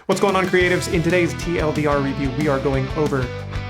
What's going on, creatives? In today's TLDR review, we are going over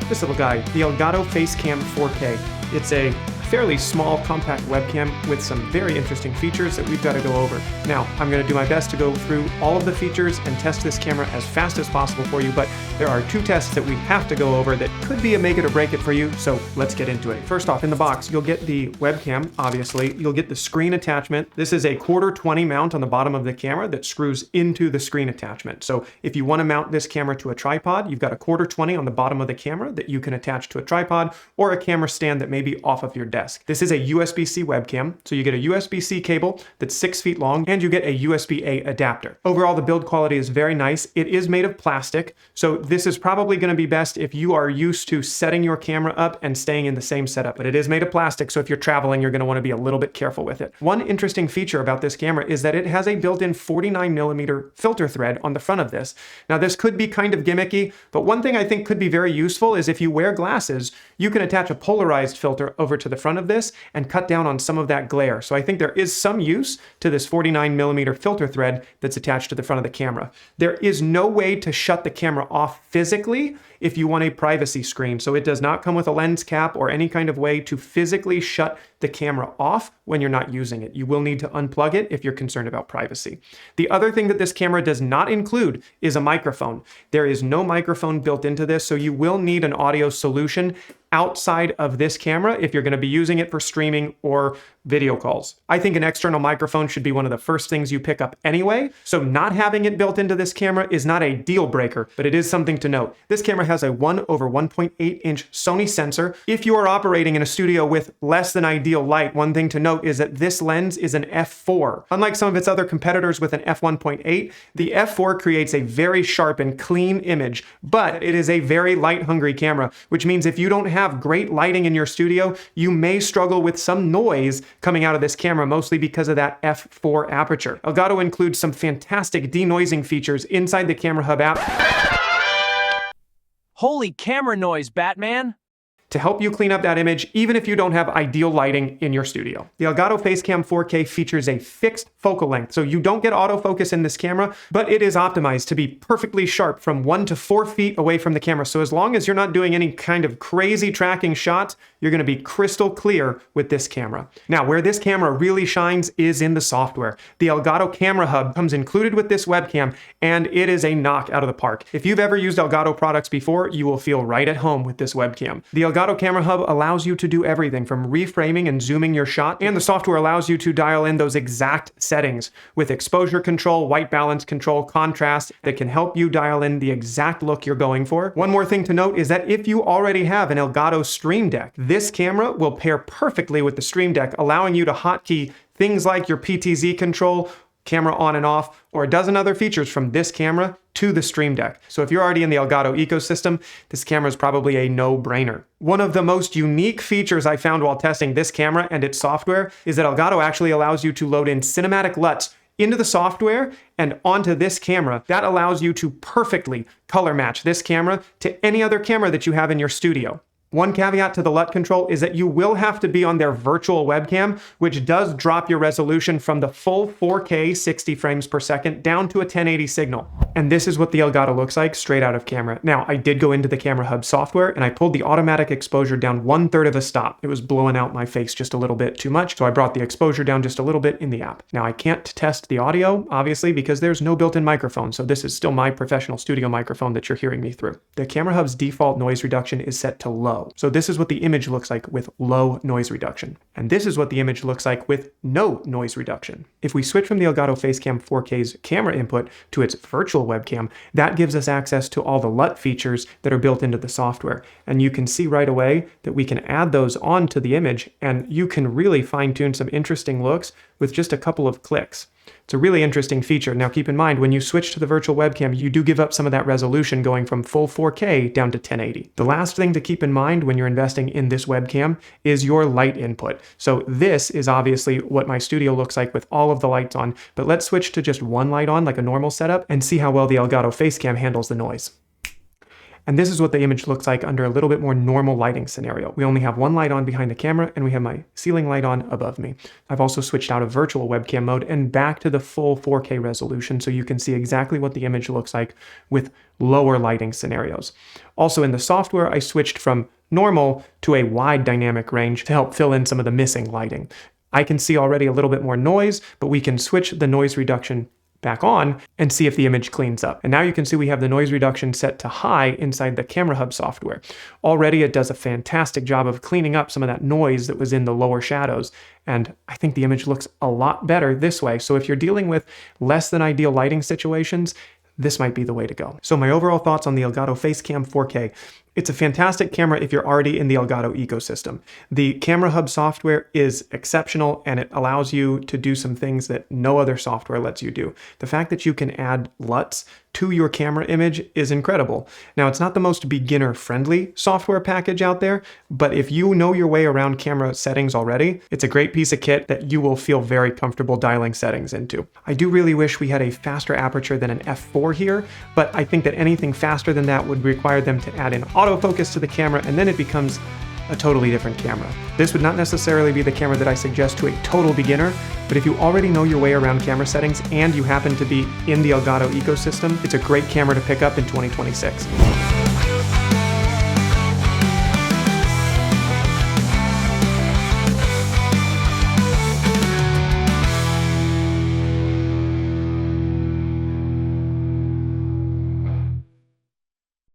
this little guy, the Elgato Facecam 4K. It's a fairly small, compact webcam with some very interesting features that we've got to go over. Now, I'm going to do my best to go through all of the features and test this camera as fast as possible for you, but there are two tests that we have to go over that could be a make it or break it for you, so let's get into it. First off, in the box, you'll get the webcam, obviously. You'll get the screen attachment. This is a 1/4 mount on the bottom of the camera that screws into the screen attachment. So if you want to mount this camera to a tripod, you've got a 1/4 on the bottom of the camera that you can attach to a tripod or a camera stand that may be off of your desk. This is a USB-C webcam, so you get a USB-C cable that's 6 feet long, and you get a USB-A adapter. Overall, the build quality is very nice. It is made of plastic, so this is probably going to be best if you are used to setting your camera up and staying in the same setup, but it is made of plastic, so if you're traveling, you're going to want to be a little bit careful with it. One interesting feature about this camera is that it has a built-in 49mm filter thread on the front of this. Now, this could be kind of gimmicky, but one thing I think could be very useful is if you wear glasses, you can attach a polarized filter over to the front of this and cut down on some of that glare. So I think there is some use to this 49mm filter thread that's attached to the front of the camera. There is no way to shut the camera off physically if you want a privacy screen. So it does not come with a lens cap or any kind of way to physically shut the camera off when you're not using it. You will need to unplug it if you're concerned about privacy. The other thing that this camera does not include is a microphone. There is no microphone built into this, so you will need an audio solution outside of this camera if you're going to be using it for streaming or video calls. I think an external microphone should be one of the first things you pick up anyway, so not having it built into this camera is not a deal breaker, but it is something to note. This camera has a 1/1.8-inch Sony sensor. If you are operating in a studio with less than ideal light, one thing to note is that this lens is an f4. Unlike some of its other competitors with an f1.8, the f4 creates a very sharp and clean image, but it is a very light-hungry camera, which means if you don't have great lighting in your studio, you may struggle with some noise coming out of this camera, mostly because of that f4 aperture. Elgato includes some fantastic denoising features inside the Camera Hub app. Holy camera noise, Batman! To help you clean up that image, even if you don't have ideal lighting in your studio. The Elgato Facecam 4K features a fixed focal length, so you don't get autofocus in this camera, but it is optimized to be perfectly sharp from 1 to 4 feet away from the camera. So as long as you're not doing any kind of crazy tracking shots, you're going to be crystal clear with this camera. Now, where this camera really shines is in the software. The Elgato Camera Hub comes included with this webcam, and it is a knock out of the park. If you've ever used Elgato products before, you will feel right at home with this webcam. The Elgato Camera Hub allows you to do everything from reframing and zooming your shot, and the software allows you to dial in those exact settings with exposure control, white balance control, contrast that can help you dial in the exact look you're going for. One more thing to note is that if you already have an Elgato Stream Deck, this camera will pair perfectly with the Stream Deck, allowing you to hotkey things like your PTZ control, camera on and off, or a dozen other features from this camera to the Stream Deck. So if you're already in the Elgato ecosystem, this camera is probably a no-brainer. One of the most unique features I found while testing this camera and its software is that Elgato actually allows you to load in cinematic LUTs into the software and onto this camera. That allows you to perfectly color match this camera to any other camera that you have in your studio. One caveat to the LUT control is that you will have to be on their virtual webcam, which does drop your resolution from the full 4K 60 frames per second down to a 1080 signal. And this is what the Elgato looks like straight out of camera. Now, I did go into the Camera Hub software and I pulled the automatic exposure down 1/3 of a stop. It was blowing out my face just a little bit too much, so I brought the exposure down just a little bit in the app. Now, I can't test the audio, obviously, because there's no built-in microphone, so this is still my professional studio microphone that you're hearing me through. The Camera Hub's default noise reduction is set to low. So this is what the image looks like with low noise reduction. And this is what the image looks like with no noise reduction. If we switch from the Elgato Facecam 4K's camera input to its virtual webcam, that gives us access to all the LUT features that are built into the software. And you can see right away that we can add those onto the image, and you can really fine-tune some interesting looks with just a couple of clicks. It's a really interesting feature. Now keep in mind, when you switch to the virtual webcam, you do give up some of that resolution going from full 4K down to 1080. The last thing to keep in mind when you're investing in this webcam is your light input. So this is obviously what my studio looks like with all of the lights on, but let's switch to just one light on like a normal setup and see how well the Elgato Facecam handles the noise. And this is what the image looks like under a little bit more normal lighting scenario. We only have one light on behind the camera and we have my ceiling light on above me. I've also switched out of virtual webcam mode and back to the full 4K resolution so you can see exactly what the image looks like with lower lighting scenarios. Also in the software, I switched from normal to a wide dynamic range to help fill in some of the missing lighting. I can see already a little bit more noise, but we can switch the noise reduction back on and see if the image cleans up. And now you can see we have the noise reduction set to high inside the Camera Hub software. Already it does a fantastic job of cleaning up some of that noise that was in the lower shadows. And I think the image looks a lot better this way. So if you're dealing with less than ideal lighting situations, this might be the way to go. So my overall thoughts on the Elgato Facecam 4K. It's a fantastic camera if you're already in the Elgato ecosystem. The Camera Hub software is exceptional and it allows you to do some things that no other software lets you do. The fact that you can add LUTs to your camera image is incredible. Now, it's not the most beginner-friendly software package out there, but if you know your way around camera settings already, it's a great piece of kit that you will feel very comfortable dialing settings into. I do really wish we had a faster aperture than an f4 here, but I think that anything faster than that would require them to add in autofocus to the camera, and then it becomes a totally different camera. This would not necessarily be the camera that I suggest to a total beginner, but if you already know your way around camera settings and you happen to be in the Elgato ecosystem, it's a great camera to pick up in 2026.